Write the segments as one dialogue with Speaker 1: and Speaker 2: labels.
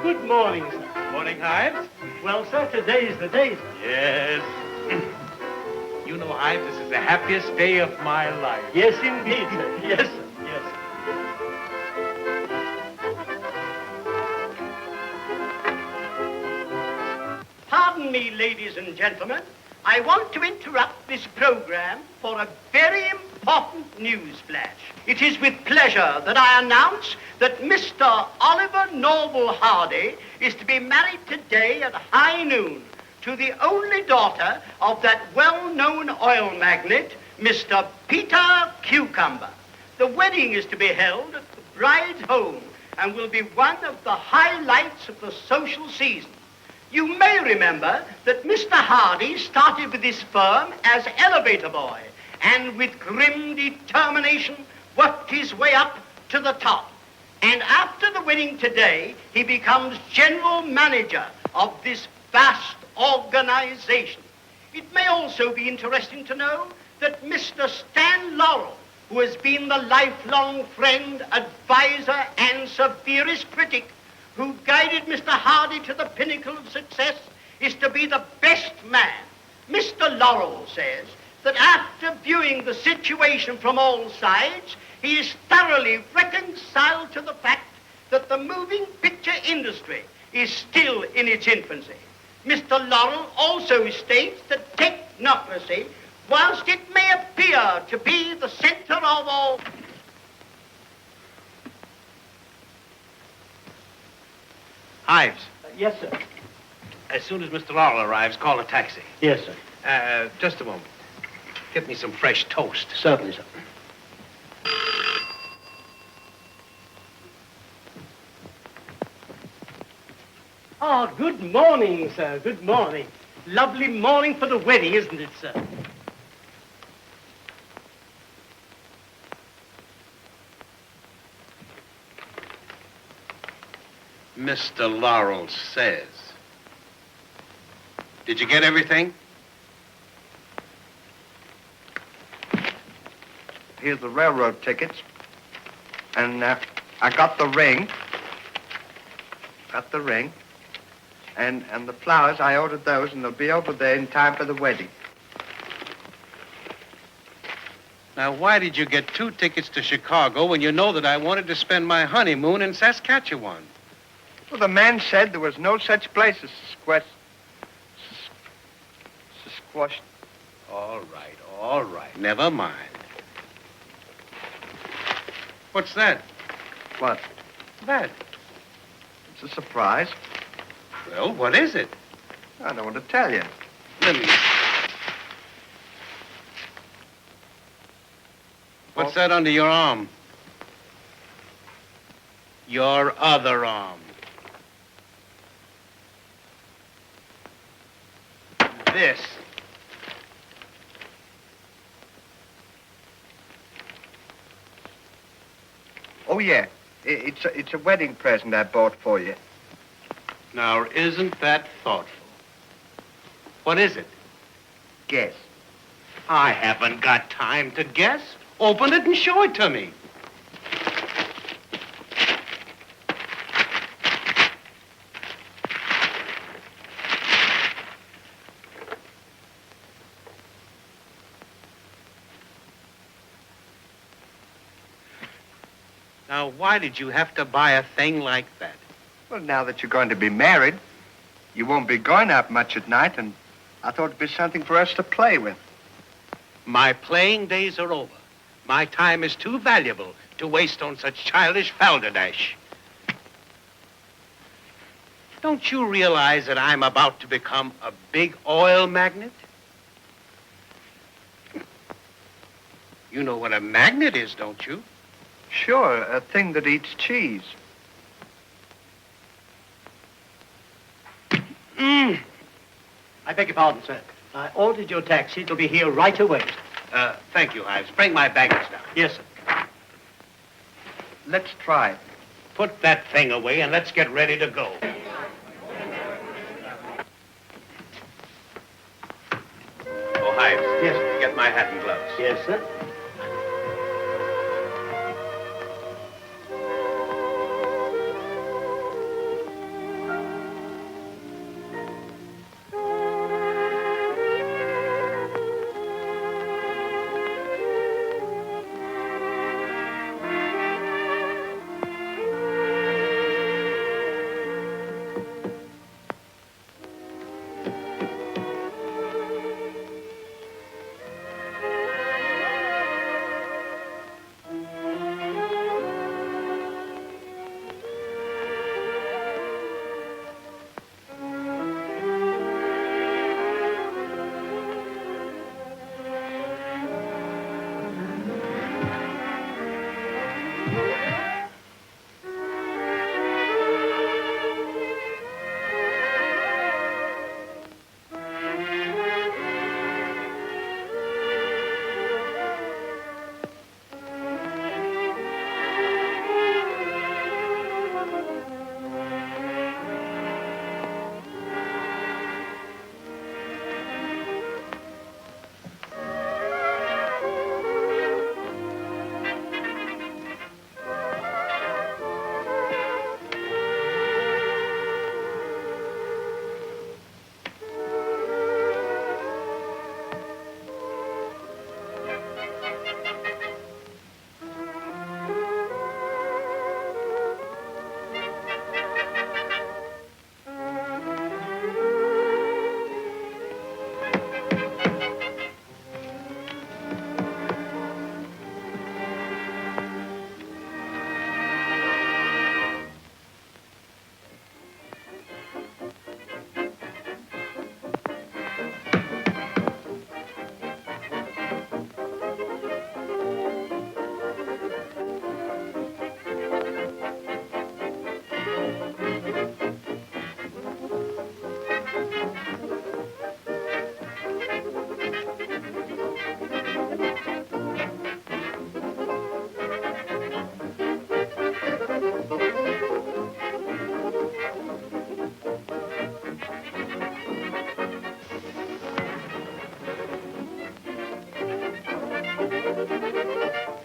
Speaker 1: Good morning, sir.
Speaker 2: Morning, Hives.
Speaker 1: Well, sir, today's the day, sir.
Speaker 2: Yes. You know, Hives, this is the happiest day of my life.
Speaker 1: Yes, indeed, sir. Yes, sir. Yes, sir. Pardon me, ladies and gentlemen. I want to interrupt this program for a very important news flash. It is with pleasure that I announce that Mr. Oliver Norval Hardy is to be married today at high noon to the only daughter of that well-known oil magnate, Mr. Peter Cucumber. The wedding is to be held at the bride's home and will be one of the highlights of the social season. You may remember that Mr. Hardy started with his firm as elevator boy and with grim determination worked his way up to the top. And after the wedding today, he becomes general manager of this vast organization. It may also be interesting to know that Mr. Stan Laurel, who has been the lifelong friend, advisor, and severest critic who guided Mr. Hardy to the pinnacle of success, is to be the best man. Mr. Laurel says that after viewing the situation from all sides, he is thoroughly reconciled to the fact that the moving picture industry is still in its infancy. Mr. Laurel also states that technocracy, whilst it may appear to be the center of all...
Speaker 2: Hives,
Speaker 1: Yes, sir.
Speaker 2: as soon as Mr. Laurel arrives, call a taxi.
Speaker 1: Yes, sir.
Speaker 2: Just a moment. Get me some fresh toast.
Speaker 1: Certainly, sir. Ah, good morning, sir. Good morning. Lovely morning for the wedding, isn't it, sir?
Speaker 2: Mr. Laurel says. Did you get everything?
Speaker 3: Here's the railroad tickets. And I got the ring. Got the ring. And the flowers, I ordered those, and they'll be over there in time for the wedding.
Speaker 2: Now, why did you get 2 tickets to Chicago when you know that I wanted to spend my honeymoon in Saskatchewan?
Speaker 3: Well, the man said there was no such place as squash.
Speaker 2: All right. Never mind. What's that?
Speaker 3: What?
Speaker 2: That.
Speaker 3: It's a surprise.
Speaker 2: Well, what is it?
Speaker 3: I don't want to tell you.
Speaker 2: Let me... What's that under your arm? Your other arm. This.
Speaker 3: Oh, yeah. It's a wedding present I bought for you.
Speaker 2: Now, isn't that thoughtful? What is it?
Speaker 3: Guess.
Speaker 2: I haven't got time to guess. Open it and show it to me. Now, why did you have to buy a thing like that?
Speaker 3: Well, now that you're going to be married, you won't be going out much at night, and I thought it'd be something for us to play with.
Speaker 2: My playing days are over. My time is too valuable to waste on such childish balderdash. Don't you realize that I'm about to become a big oil magnate? You know what a magnet is, don't you?
Speaker 3: Sure, a thing that eats cheese.
Speaker 1: I beg your pardon, sir. I ordered your taxi. It'll be here right away.
Speaker 2: Thank you, Ives. Bring my baggage down.
Speaker 1: Yes, sir.
Speaker 3: Let's try.
Speaker 2: Put that thing away and let's get ready to go. Oh, Ives.
Speaker 1: Yes.
Speaker 2: Get my hat and gloves.
Speaker 1: Yes, sir.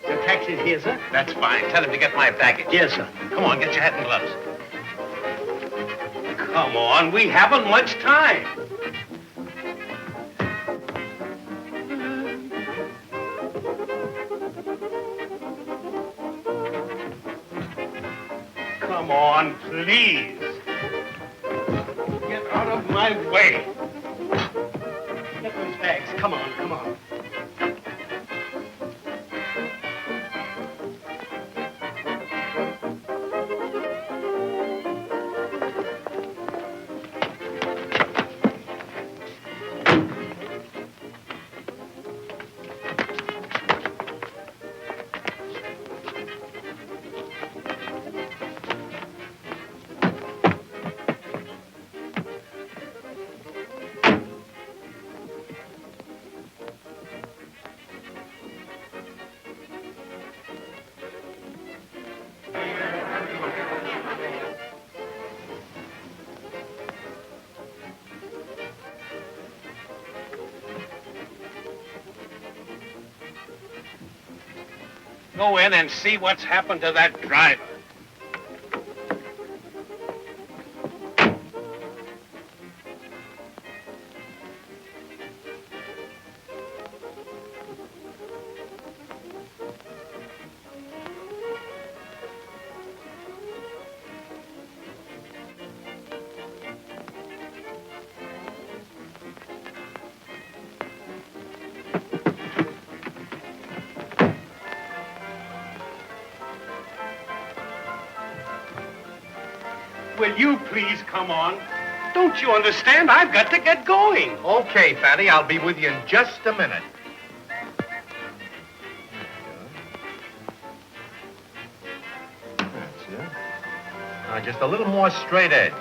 Speaker 1: Your taxi's here, sir.
Speaker 2: That's fine. Tell him to get my baggage.
Speaker 1: Yes, sir.
Speaker 2: Come on, get your hat and gloves. Come on, we haven't much time. Come on, please. Get out of my way.
Speaker 1: Get those bags. Come on, come on.
Speaker 2: Go in and see what's happened to that driver. Will you please come on? Don't you understand? I've got to get going.
Speaker 4: Okay, Fatty, I'll be with you in just a minute. Just a little more straight edge.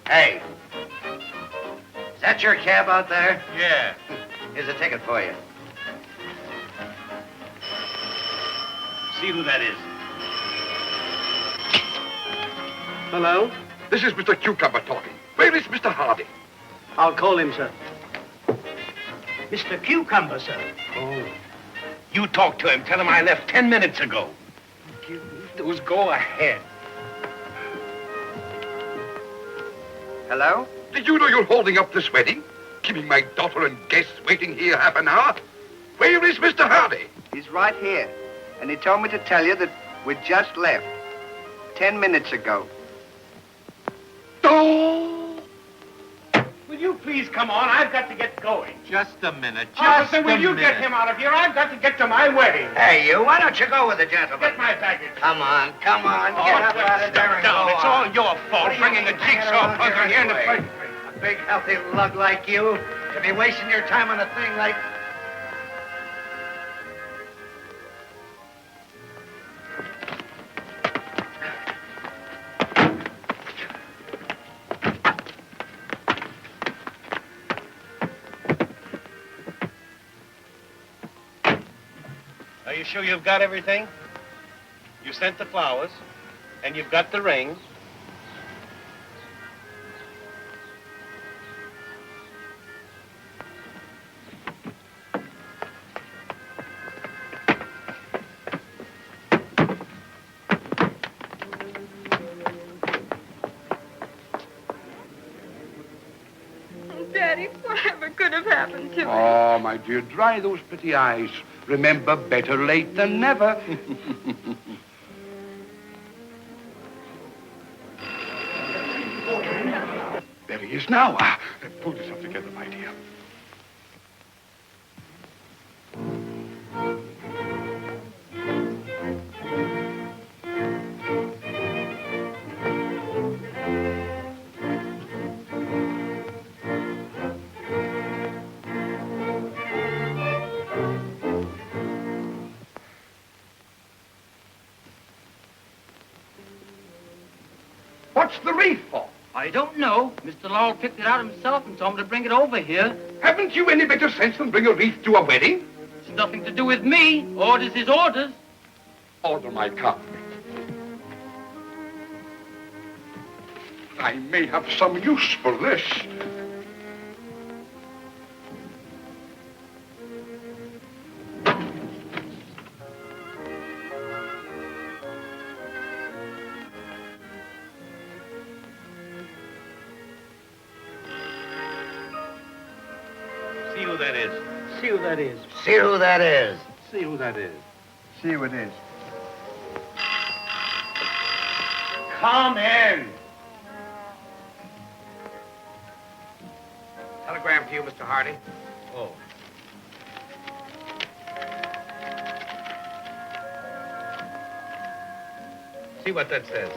Speaker 5: Hey, is that your cab out there?
Speaker 4: Yeah.
Speaker 5: Here's a ticket for you.
Speaker 2: See who that is.
Speaker 1: Hello?
Speaker 6: This is Mr. Cucumber talking. Where is Mr. Hardy?
Speaker 1: I'll call him, sir. Mr. Cucumber, sir.
Speaker 2: Oh. You talk to him. Tell him I left 10 minutes ago. Those go ahead.
Speaker 3: Hello?
Speaker 6: Did you know you're holding up this wedding? Keeping my daughter and guests waiting here half an hour? Where is Mr. Hardy?
Speaker 3: He's right here. And he told me to tell you that we just left 10 minutes ago.
Speaker 6: Oh!
Speaker 2: Will you please come on? I've got to get going.
Speaker 4: Just a minute.
Speaker 2: Officer, will you get him out of here? I've got to get to my wedding.
Speaker 5: Hey, you, why don't you go with the gentleman?
Speaker 2: Get my baggage.
Speaker 5: Come on, get up out of there and
Speaker 2: Down.
Speaker 5: go
Speaker 2: It's
Speaker 5: on.
Speaker 2: all your fault, bringing the jigsaw puzzle here in the first place.
Speaker 5: A big, healthy lug like you to be wasting your time on a thing like...
Speaker 2: Are you sure you've got everything? You sent the flowers, and you've got the rings.
Speaker 7: Daddy, whatever could have happened to me?
Speaker 6: Oh, my dear, dry those pretty eyes. Remember, better late than never. There he is now. Pull yourself together, my dear. What's the wreath for?
Speaker 8: I don't know. Mr. Laurel picked it out himself and told me to bring it over here.
Speaker 6: Haven't you any better sense than bring a wreath to a wedding?
Speaker 8: It's nothing to do with me. Orders is orders.
Speaker 6: Order my car. I may have some use for this.
Speaker 2: See who that is.
Speaker 1: See who that is.
Speaker 5: See who that is.
Speaker 4: See who that is.
Speaker 3: See who it is.
Speaker 2: Come in.
Speaker 5: Telegram to you, Mr. Hardy.
Speaker 2: Oh. See what that says.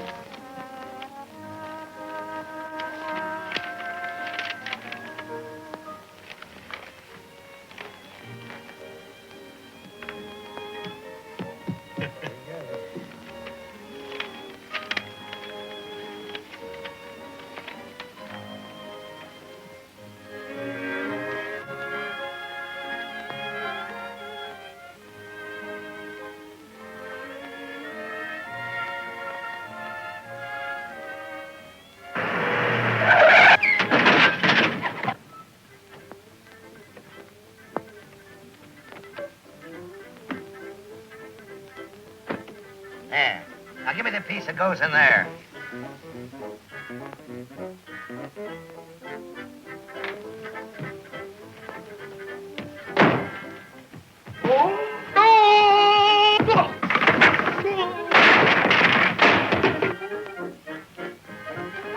Speaker 5: There. Now give me the piece that goes in there.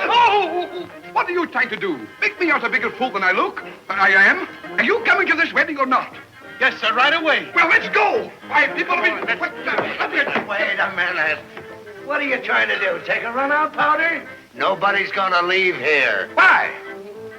Speaker 6: Oh! What are you trying to do? Make me out a bigger fool than I look? I am. Are you coming to this wedding or not?
Speaker 2: Yes, sir, right away.
Speaker 6: Well, let's go. Why, people have been...
Speaker 5: Wait a minute. What are you trying to do? Take a run out, Powder? Nobody's gonna leave here.
Speaker 6: Why?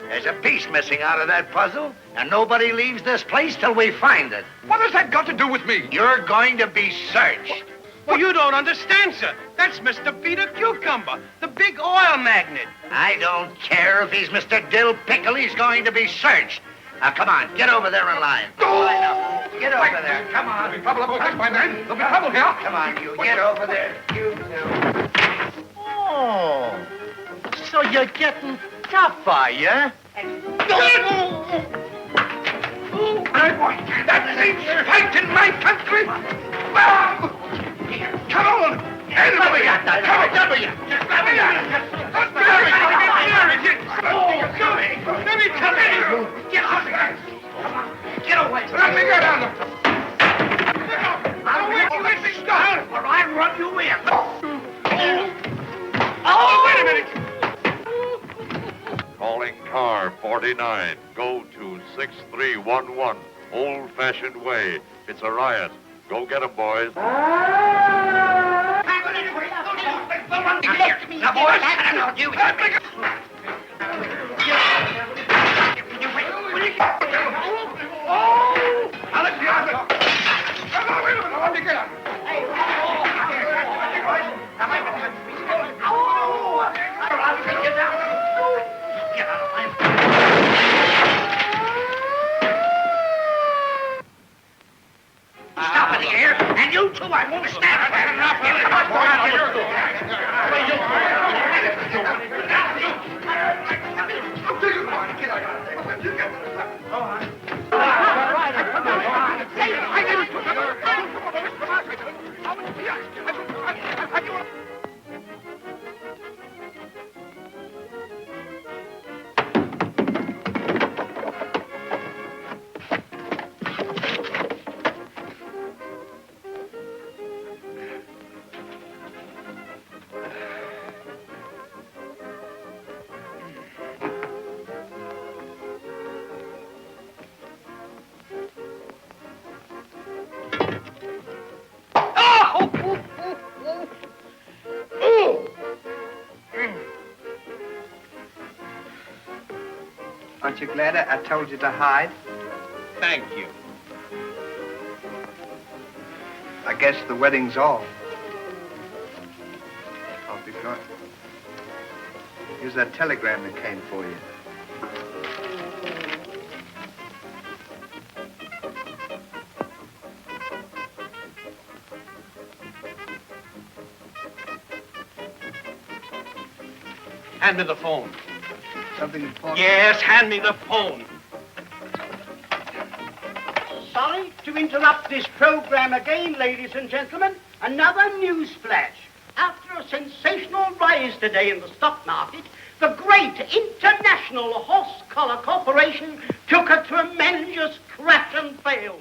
Speaker 5: There's a piece missing out of that puzzle, and nobody leaves this place till we find it.
Speaker 6: What has that got to do with me?
Speaker 5: You're going to be searched.
Speaker 2: Well, you don't understand, sir. That's Mr. Peter Cucumber, the big oil magnate.
Speaker 5: I don't care if he's Mr. Dill Pickle. He's going to be searched. Now, come on, get over there in line. Line up. Get over there. Come on.
Speaker 6: There'll be trouble about this, my man. There'll be trouble here.
Speaker 5: Come on, you. Get over there. You two.
Speaker 1: Oh, so you're getting tough, are you?
Speaker 6: That seems fight in my country. Well, come on. Anybody. Come on. Let me come in. Get out of here. Come on. Get away. Let me get out of here. I'll let me stop, or I'll run you in. Oh, wait a minute.
Speaker 9: Calling car 49. Go to 6311. Old-fashioned way. It's a riot. Go get 'em, boys.
Speaker 5: Now, boys, I don't know.
Speaker 6: I'll let you out of it. Come on, wait a minute. Let me get out.
Speaker 5: Stop it here, and you two, I won't stand
Speaker 3: Aren't you glad I told you to hide?
Speaker 2: Thank you.
Speaker 3: I guess the wedding's off. I'll be going. Here's that telegram that came for you.
Speaker 2: Hand me the phone.
Speaker 3: Something important?
Speaker 2: Yes, hand me the phone.
Speaker 1: Sorry to interrupt this program again, ladies and gentlemen. Another news flash. After a sensational rise today in the stock market, the great international horse collar corporation took a tremendous crash and failed.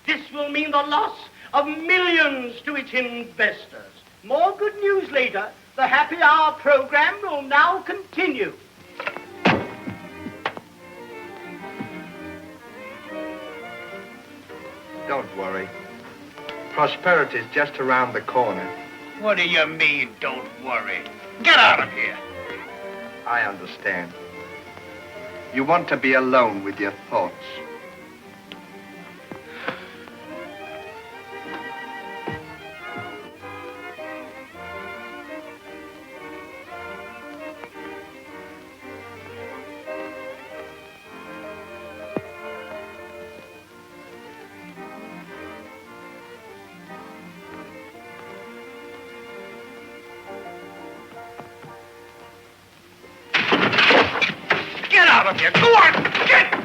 Speaker 1: This will mean the loss of millions to its investors. More good news later. The Happy Hour program will now continue.
Speaker 3: Don't worry. Prosperity's just around the corner.
Speaker 5: What do you mean, don't worry? Get out of here.
Speaker 3: I understand. You want to be alone with your thoughts.
Speaker 5: Get out of here. Go on. Get.